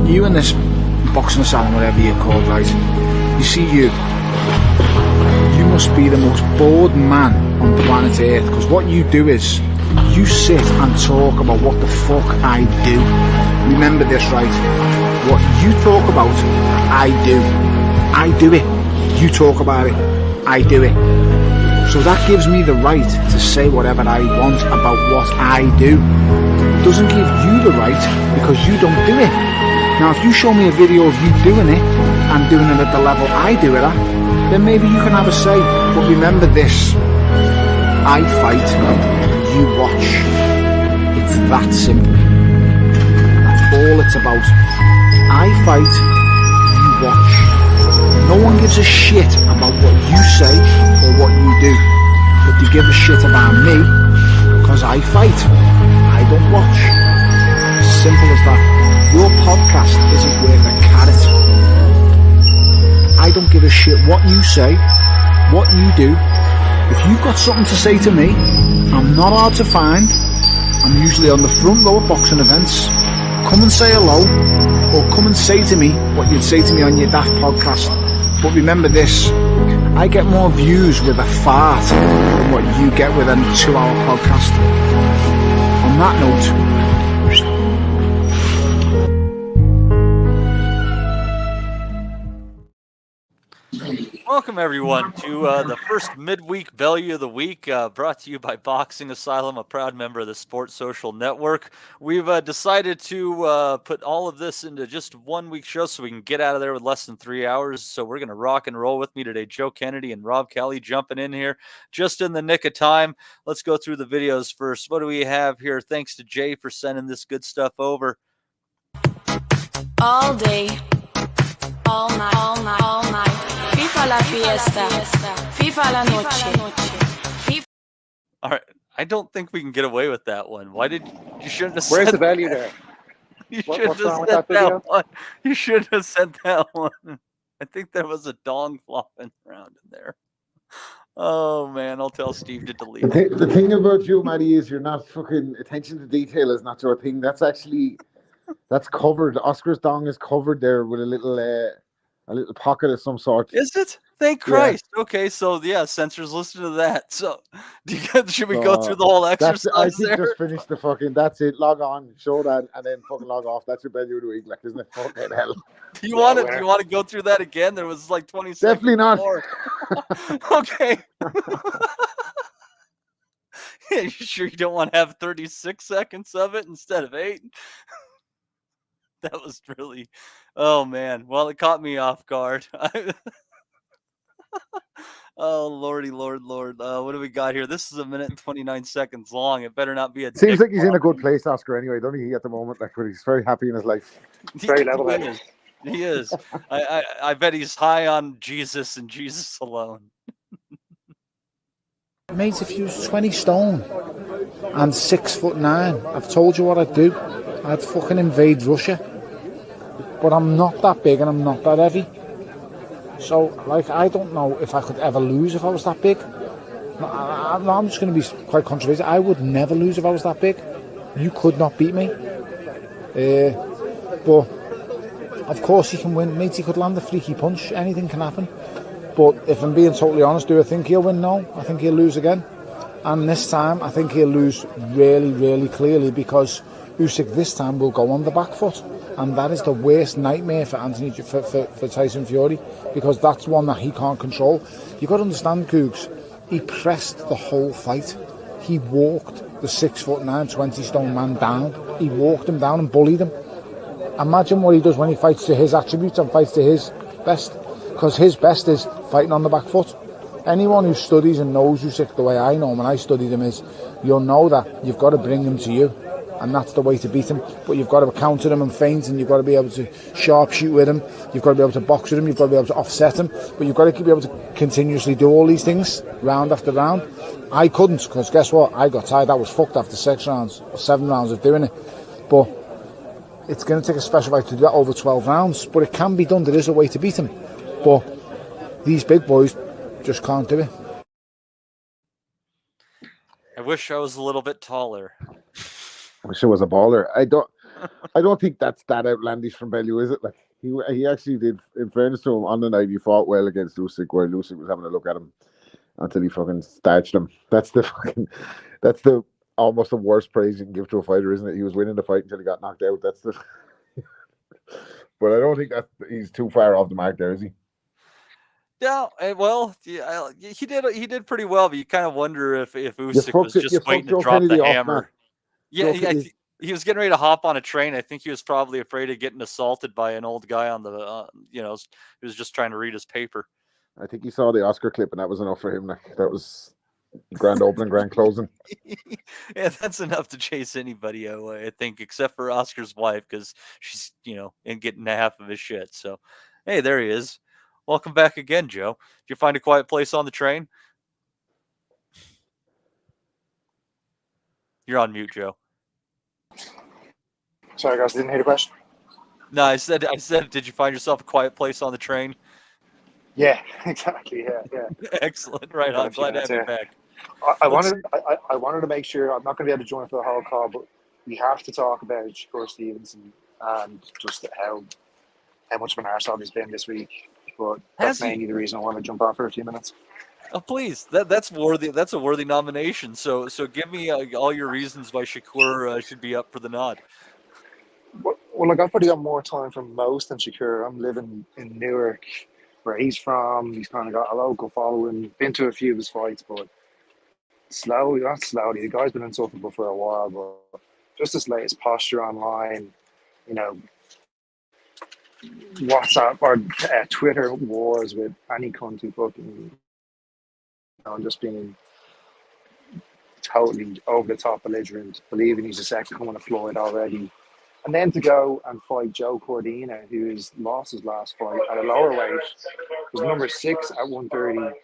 You in this boxing asylum, whatever you're called, right? You see, you must be the most bored man on planet Earth, because what you do is you sit and talk about what the fuck I do. Remember this, right? What you talk about, I do. I do it. You talk about it, I do it. So that gives me the right to say whatever I want about what I do. It doesn't give you the right because you don't do it. Now, if you show me a video of you doing it and doing it at the level I do it at, then maybe you can have a say. But remember this, I fight, you watch. It's that simple. That's all it's about. I fight, you watch. No one gives a shit about what you say or what you do, but they give a shit about me because I fight. I don't watch. Simple as that. Your podcast isn't worth a carrot. I don't give a shit what you say, what you do. If you've got something to say to me, I'm not hard to find. I'm usually on the front row at boxing events. Come and say hello, or come and say to me what you'd say to me on your daft podcast. But remember this, I get more views with a fart than what you get with a 2-hour podcast. On that note, welcome everyone to the first midweek Bellew of the week, brought to you by Boxing Asylum, a proud member of the Sports Social Network. We've decided to put all of this into just 1 week show so we can get out of there with less than 3 hours. So we're going to rock and roll with me today. Joe Kennedy and Rob Kelly jumping in here just in the nick of time. Let's go through the videos first. What do we have here? Thanks to Jay for sending this good stuff over. All day, all night, all night, all night. FIFA la fiesta, FIFA la noche. All right, I don't think we can get away with that one. Why did you shouldn't have Where's said the value there? You What's shouldn't wrong have with said that video? one. You shouldn't have said that one. I think there was a dong flopping around in there. Oh man, I'll tell Steve to delete it. The thing about you, Maddie, is you're not fucking attention to detail is not your thing. That's covered. Oscar's dong is covered there with a little pocket of some sort. Is it? Thank Christ. Yeah. Okay, so yeah, censors listen to that. So should we go through the whole exercise I think there? just finish the fucking, that's it, log on, show that, and then fucking log off. That's your Bellew of the week, like, isn't it? Fucking hell. Do you want to go through that again? There was like 20 seconds. Definitely not. Okay. Yeah, you sure you don't want to have 36 seconds of it instead of 8? That was really, oh man. Well, it caught me off guard. Oh lordy, Lord. What do we got here? This is 1 minute and 29 seconds long. It better not be a. Seems like he's in a good place, Oscar. Anyway, don't he? At the moment, like, he's very happy in his life. Very level-headed. He is. I bet he's high on Jesus and Jesus alone. mate, if you was 20 stone and 6'9", I've told you what I'd do. I'd fucking invade Russia. But I'm not that big and I'm not that heavy. So, like, I don't know if I could ever lose if I was that big. I'm just going to be quite controversial. I would never lose if I was that big. You could not beat me. But, of course, he can win. Mate, he could land a freaky punch. Anything can happen. But if I'm being totally honest, do I think he'll win? No. I think he'll lose again. And this time, I think he'll lose really, really clearly because Usyk this time will go on the back foot. And that is the worst nightmare for for Tyson Fury, because that's one that he can't control. You've got to understand, Cougs, he pressed the whole fight. He walked the 6'9", 20-stone man down. He walked him down and bullied him. Imagine what he does when he fights to his attributes and fights to his best, because his best is fighting on the back foot. Anyone who studies and knows Usyk the way I know him, and I studied him, is you'll know that you've got to bring him to you. And that's the way to beat him. But you've got to counter him and feint, and you've got to be able to sharpshoot with him. You've got to be able to box with him. You've got to be able to offset him. But you've got to be able to continuously do all these things, round after round. I couldn't, because guess what? I got tired. I was fucked after 6 rounds, or 7 rounds of doing it. But it's going to take a special fight to do that over 12 rounds. But it can be done. There is a way to beat him. But these big boys just can't do it. I wish I was a little bit taller. I wish I was a baller. I don't think that's that outlandish from Bellew, is it? Like he actually did. In fairness to him, on the night he fought well against Lucic, where Lucic was having a look at him until he fucking starched him. That's the almost the worst praise you can give to a fighter, isn't it? He was winning the fight until he got knocked out. That's the. But I don't think that he's too far off the mark there, is he? Yeah, well, yeah, he did pretty well, but you kind of wonder if You Usyk was just fucked waiting to Joe drop the Kennedy off, Matt. hammer. Yeah, he was getting ready to hop on a train. I think he was probably afraid of getting assaulted by an old guy on the, he was just trying to read his paper. I think he saw the Oscar clip, and that was enough for him. Like, that was grand opening, grand closing. Yeah, that's enough to chase anybody away, I think, except for Oscar's wife, because she's, and getting half of his shit. So, hey, there he is. Welcome back again, Joe. Did you find a quiet place on the train? You're on mute, Joe. Sorry, guys, didn't hear the question. No, I said, did you find yourself a quiet place on the train? Yeah, exactly. Yeah. Excellent. Right on. Glad to have you back. I wanted to make sure I'm not going to be able to join for the whole call, but we have to talk about Shakur Stevenson and just how much of an arsehole he's been this week. But that's mainly the reason I want to jump on for a few minutes. Oh, please. That's worthy. That's a worthy nomination. So give me all your reasons why Shakur should be up for the nod. Well, like, I've probably got more time from most than Shakur. I'm living in Newark, where he's from. He's kind of got a local following. Been to a few of his fights, but not slowly. The guy's been insufferable for a while, but just his latest posture online, WhatsApp or Twitter wars with any cunt who fucking, just being totally over the top belligerent, believing he's a second coming of Floyd already. And then to go and fight Joe Cordina, who has lost his last fight at a lower weight, was number 6 at 130,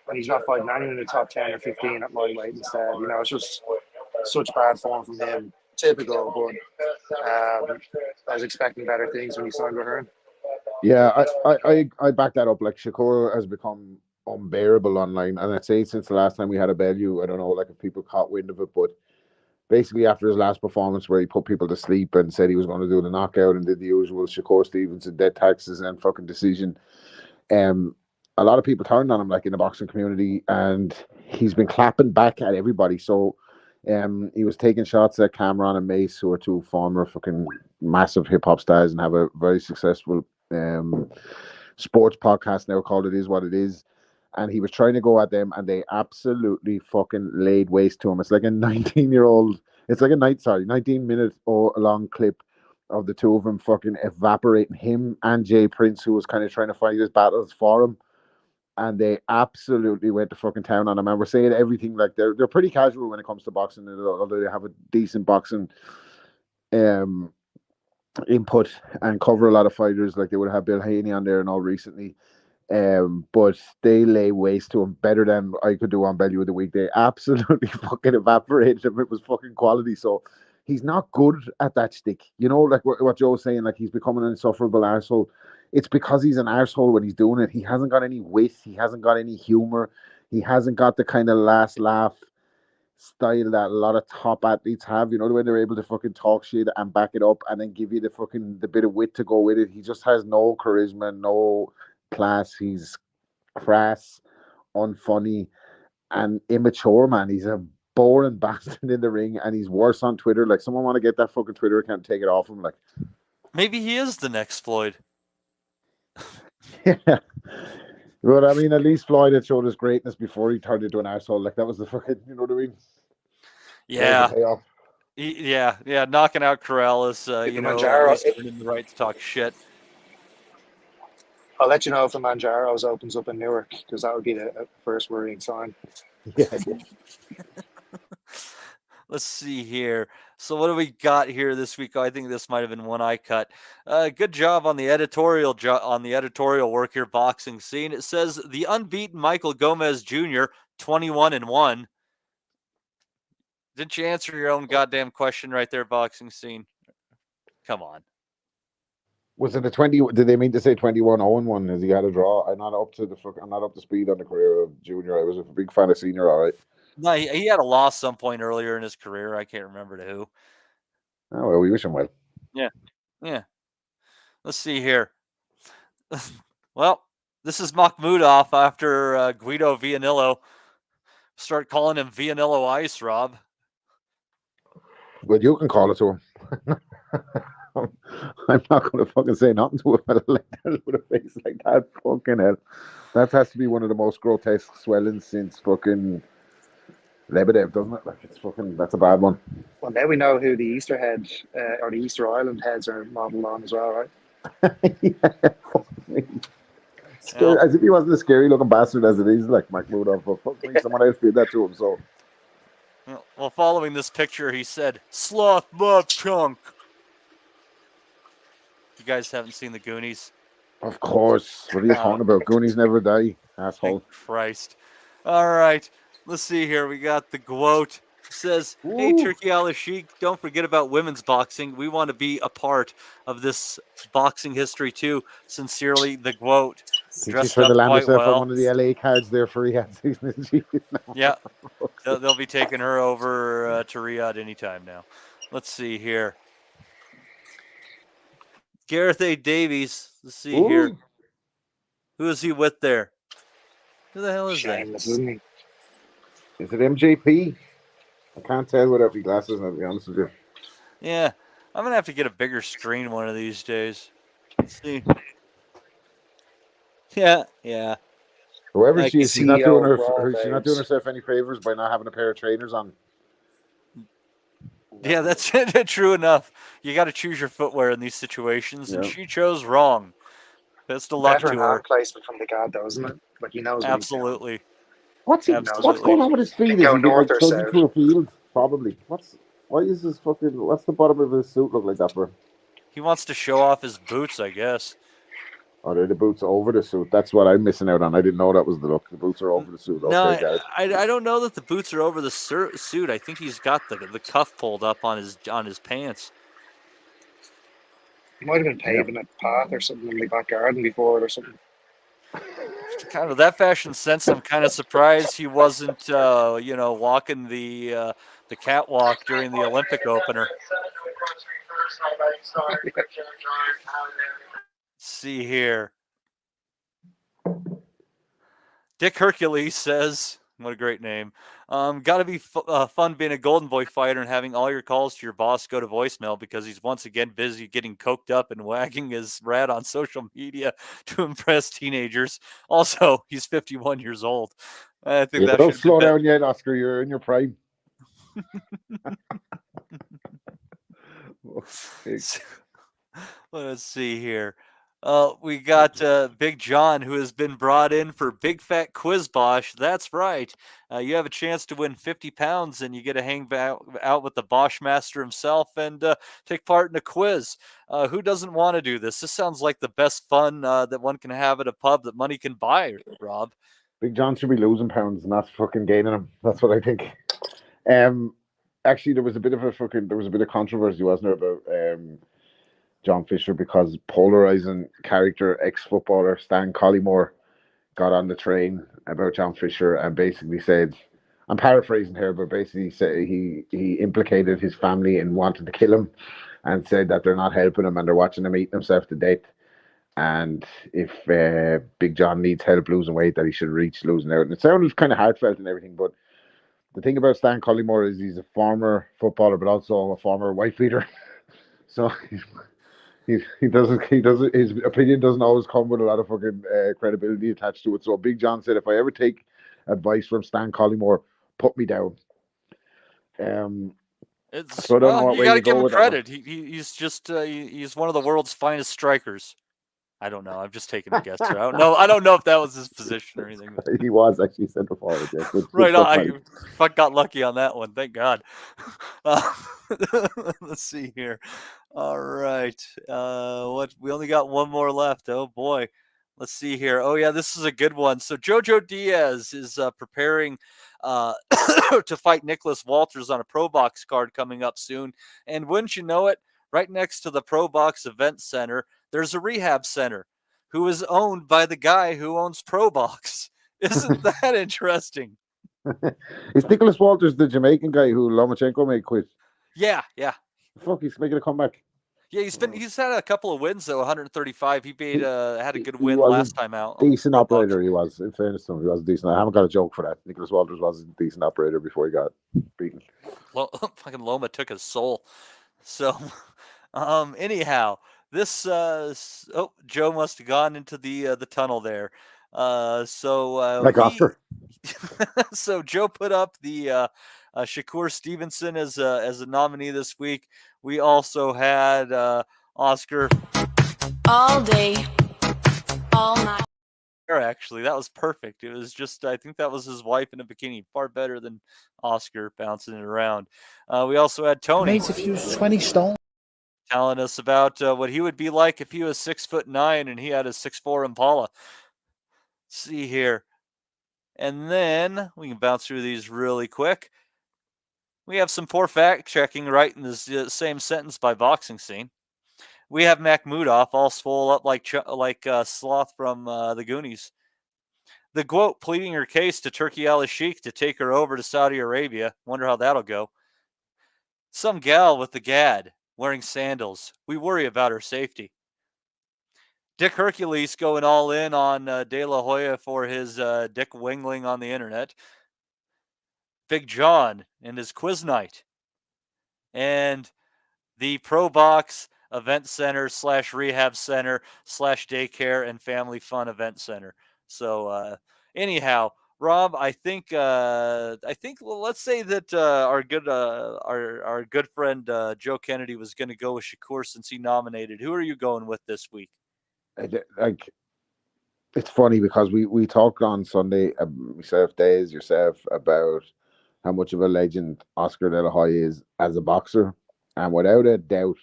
and he's not fighting anyone in the top 10 or 15 at lightweight instead. It's just such bad form from him. Typical, but I was expecting better things when he signed with Hearn. Yeah, I back that up. Like, Shakur has become unbearable online, and I'd say since the last time we had a Bellew, I don't know, like, if people caught wind of it, but basically after his last performance where he put people to sleep and said he was going to do the knockout and did the usual Shakur Stevenson death taxes and fucking decision, a lot of people turned on him, like, in the boxing community, and he's been clapping back at everybody. So he was taking shots at Cameron and Mace, who are two former fucking massive hip-hop stars and have a very successful sports podcast now called It Is What It Is. And he was trying to go at them, and they absolutely fucking laid waste to him. It's like a 19-year-old, it's like a 19-minute long clip of the two of them fucking evaporating him and Jay Prince, who was kind of trying to fight his battles for him. And they absolutely went to fucking town on him. And we're saying everything, like, they're pretty casual when it comes to boxing, although they have a decent boxing input and cover a lot of fighters. Like, they would have Bill Haney on there and all recently. But they lay waste to him better than I could do on Bellew of the Week. They absolutely fucking evaporated him. It was fucking quality. So he's not good at that stick. Like what Joe was saying, like, he's becoming an insufferable arsehole. It's because he's an arsehole when he's doing it. He hasn't got any wit. He hasn't got any humor. He hasn't got the kind of last laugh style that a lot of top athletes have. The way they're able to fucking talk shit and back it up and then give you the bit of wit to go with it. He just has no charisma, no class. He's crass, unfunny, and immature, man. He's a boring bastard in the ring, and he's worse on Twitter. Like, someone want to get that fucking Twitter account and take it off him. Like, maybe he is the next Floyd. Yeah. But I mean, at least Floyd had showed his greatness before he turned into an arsehole. Like, that was the fucking, you know what I mean? Yeah. Yeah. Knocking out Corrales, earning the right to talk shit. I'll let you know if the Manjaro's opens up in Newark, because that would be the first worrying sign. Yeah. Let's see here. So what do we got here this week? Oh, I think this might have been one I cut. Good job on the editorial work here, boxing scene. It says the unbeaten Michael Gomez Jr. 21-1. Didn't you answer your own goddamn question right there, boxing scene? Come on. Was it a 20? Did they mean to say 21-0-1? Has he had a draw? I'm not up to speed on the career of Junior. I was a big fan of Senior. All right. No, he had a loss some point earlier in his career. I can't remember to who. Oh well, we wish him well. Yeah. Yeah. Let's see here. Well, this is Makhmudov after Guido Vianillo. Start calling him Vianillo Ice, Rob. But you can call it to him. I'm not going to fucking say nothing to a fella like that with a face like that. Fucking hell. That has to be one of the most grotesque swellings since fucking Lebedev, doesn't it? Like, it's fucking, that's a bad one. Well, now we know who the Easter head or the Easter Island heads are modelled on as well, right? Yeah, scary, as if he wasn't a scary looking bastard as it is, like Mahmoudov. For fuck's sake, someone else did that to him, so. Well, following this picture, he said, "Sloth love chunk." You guys haven't seen the Goonies? Of course. What are you talking about? Goonies never die, asshole. Thank Christ. All right. Let's see here. We got the Gwoat. Says, "Hey, Turkey Al Sheik, don't forget about women's boxing. We want to be a part of this boxing history too. Sincerely, the Gwoat." She's trying to land herself on one of the LA cards there for Riyadh. Yeah. They'll be taking her over to Riyadh anytime now. Let's see here. Gareth A. Davies. Let's see here. Who is he with there? Who the hell is Shameless, that? isn't he? Is it MJP? I can't tell without the glasses, I'll be honest with you. Yeah. I'm going to have to get a bigger screen one of these days. Let's see. Yeah. Whoever Like she is, she's not doing she's not doing herself any favors by not having a pair of trainers on. Yeah, that's true enough. You got to choose your footwear in these situations, and she chose wrong. Best of luck to her. Placement from the guy, though, isn't it? Like, he knows. Absolutely. What's going on with his feet? Is he like trudging through a field? Probably. Why is this fucking? What's the bottom of his suit look like that for? He wants to show off his boots, I guess. Oh, they're the boots over the suit. That's what I'm missing out on. I didn't know that was the look. The boots are over the suit. No, okay, I don't know that the boots are over the suit. I think he's got the cuff pulled up on his pants. He might have been paving a path or something in the back garden before it or something. Kind of that fashion sense. I'm kind of surprised he wasn't, walking the catwalk during the Olympic opener. Let's see here. Dick Hercules says, what a great name. Got to be fun being a Golden Boy fighter and having all your calls to your boss go to voicemail because he's once again busy getting coked up and wagging his rat on social media to impress teenagers. Also, he's 51 years old. I think that don't slow down yet, Oscar. You're in your prime. Let's see here. We got Big John, who has been brought in for Big Fat Quiz Bosch. That's right. You have a chance to win 50 pounds, and you get to hang out with the Bosch master himself and take part in a quiz. Who doesn't want to do this? This sounds like the best fun that one can have at a pub that money can buy, Rob. Big John should be losing pounds, not fucking gaining them. That's what I think. Actually, there was a bit of controversy, wasn't there, about John Fisher, because polarizing character ex-footballer Stan Collymore got on the train about John Fisher and basically said, I'm paraphrasing here, but basically said he implicated his family in wanting to kill him and said that they're not helping him and they're watching him eating himself to death. And if Big John needs help losing weight, that he should reach losing out. And it sounded kind of heartfelt and everything, but the thing about Stan Collymore is he's a former footballer, but also a former wife beater. So his opinion doesn't always come with a lot of fucking credibility attached to it. So Big John said, if I ever take advice from Stan Collymore, put me down. You got to give him credit. He's just he's one of the world's finest strikers. I don't know. I'm just taking a guess here. I don't know if that was his position or anything. He was actually centre forward. Yeah. Right on. I got lucky on that one. Thank God. Let's see here. All right. We only got one more left. Oh boy. Let's see here. Oh yeah, this is a good one. So Jojo Diaz is preparing to fight Nicholas Walters on a Pro Box card coming up soon. And wouldn't you know it, right next to the Pro Box Event Center, there's a rehab center who is owned by the guy who owns Pro Box. Isn't that interesting? Is Nicholas Walters the Jamaican guy who Lomachenko made quit? Yeah. Fuck, he's making a comeback. Yeah, he's had a couple of wins though. 135. He had a good He win was last a time out. decent Pro Box. operator. He was, in fairness to him, he was decent. I haven't got a joke for that. Nicholas Walters was a decent operator before he got beaten. Fucking Loma took his soul. So, anyhow, this Joe must have gone into the tunnel there. Like Oscar. So Joe put up the Shakur Stevenson as a nominee this week. We also had Oscar All day, all night. Actually, that was perfect. It was just, I think that was his wife in a bikini. Far better than Oscar bouncing it around. We also had Tony. Mate, if he was 20 stone. Telling us about what he would be like if he was 6'9" and he had a 6'4" Impala. Let's see here. And then we can bounce through these really quick. We have some poor fact checking right in this same sentence by Boxing Scene. We have Makhmudov all swole up like Sloth from the Goonies. The quote pleading her case to Turki al-Sheikh to take her over to Saudi Arabia. Wonder how that'll go. Some gal with the gad wearing sandals. We worry about her safety. Dick Hercules going all in on De La Hoya for his Dick Wingling on the internet. Big John and his quiz night. And the Pro Box Event Center / Rehab Center / Daycare and Family Fun Event Center. So anyhow, Rob, I think well, let's say that our good friend Joe Kennedy was going to go with Shakur since he nominated. Who are you going with this week? Like, it's funny because we talked on Sunday, myself, Days, yourself, about how much of a legend Oscar De La Hoya is as a boxer, and without a doubt,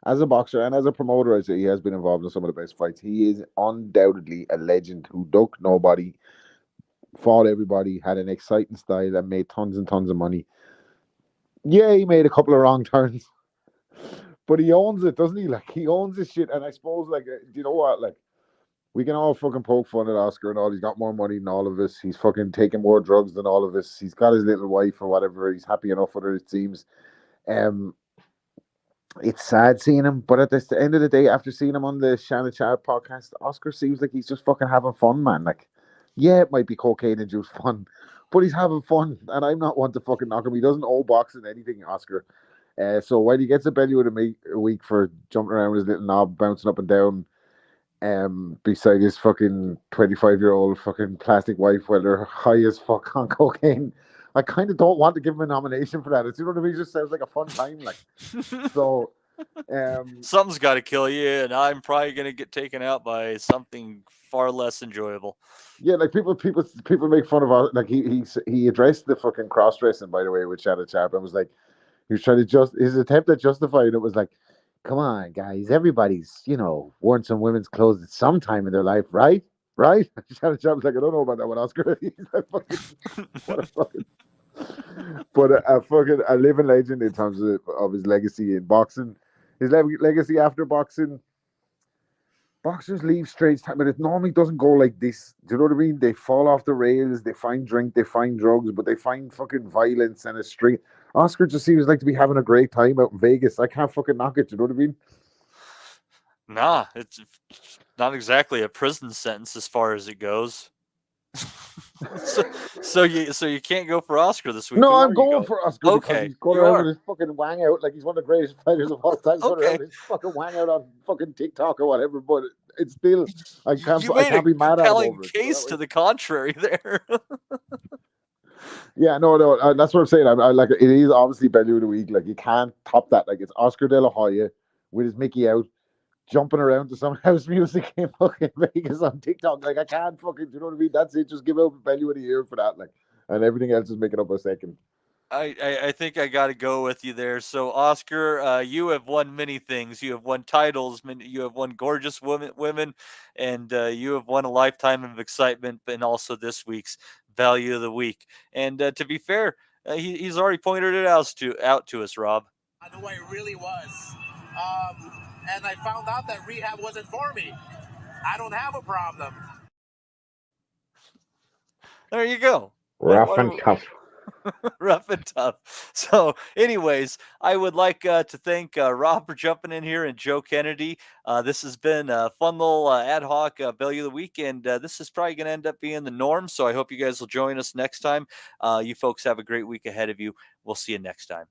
as a boxer and as a promoter, I say he has been involved in some of the best fights. He is undoubtedly a legend who ducked nobody, fought everybody, had an exciting style, and made tons and tons of money. Yeah, he made a couple of wrong turns, but he owns it, doesn't he? Like, he owns his shit, and I suppose, like, do you know what? Like, we can all fucking poke fun at Oscar and all. He's got more money than all of us. He's fucking taking more drugs than all of us. He's got his little wife or whatever. He's happy enough with her, it seems. It's sad seeing him, but at the end of the day, after seeing him on the Shannon Sharp podcast, Oscar seems like he's just fucking having fun, man. Like, yeah, it might be cocaine induced fun, but he's having fun, and I'm not one to fucking knock him. He doesn't owe boxing anything, Oscar. So while he gets a Bellew a week for jumping around with his little knob, bouncing up and down, beside his fucking 25-year-old fucking plastic wife while they're high as fuck on cocaine, I kind of don't want to give him a nomination for that. It's, you know what I mean? It just sounds like a fun time, like. So, something's got to kill you, and I'm probably gonna get taken out by something far less enjoyable. Yeah, like people make fun of, like, he addressed the fucking cross dressing, by the way, with Shannon Sharp, and was like, he was trying to his attempt at justifying it was like, come on, guys, everybody's, worn some women's clothes at some time in their life, right? Right? Shannon Sharp's like, I don't know about that one, Oscar. He's like, what a fucking. But a living legend in terms of his legacy in boxing. His legacy after boxing. Boxers leave straight time, but it normally doesn't go like this. Do you know what I mean? They fall off the rails, they find drink, they find drugs, but they find fucking violence and a string. Oscar just seems like to be having a great time out in Vegas. I can't fucking knock it. Do you know what I mean? Nah, it's not exactly a prison sentence as far as it goes. so you can't go for Oscar this week. No, I'm going for Oscar because he's going around with his fucking wang out like he's one of the greatest fighters of all time. He's going around with his fucking wang out on fucking TikTok or whatever, but it's still, I can't be mad at him over it. Case to the contrary there. Yeah, no, that's what I'm saying. I like it is obviously Bellew of the week. Like, you can't top that. Like, it's Oscar De La Hoya with his Mickey out, jumping around to some house music in fucking Vegas on TikTok. Like, I can't fucking, do you know what I mean? That's it. Just give out Bellew of the year for that. Like, and everything else is making up a second. I think I got to go with you there. So, Oscar, you have won many things. You have won titles. You have won gorgeous women, and you have won a lifetime of excitement, and also this week's Value of the Week. And to be fair, he's already pointed it out to us, Rob. The way it really was. And I found out that rehab wasn't for me. I don't have a problem. There you go. Rough and tough. Rough and tough. So, anyways, I would like to thank Rob for jumping in here and Joe Kennedy. This has been a fun little ad hoc Bellew of the Week, and this is probably going to end up being the norm. So, I hope you guys will join us next time. You folks have a great week ahead of you. We'll see you next time.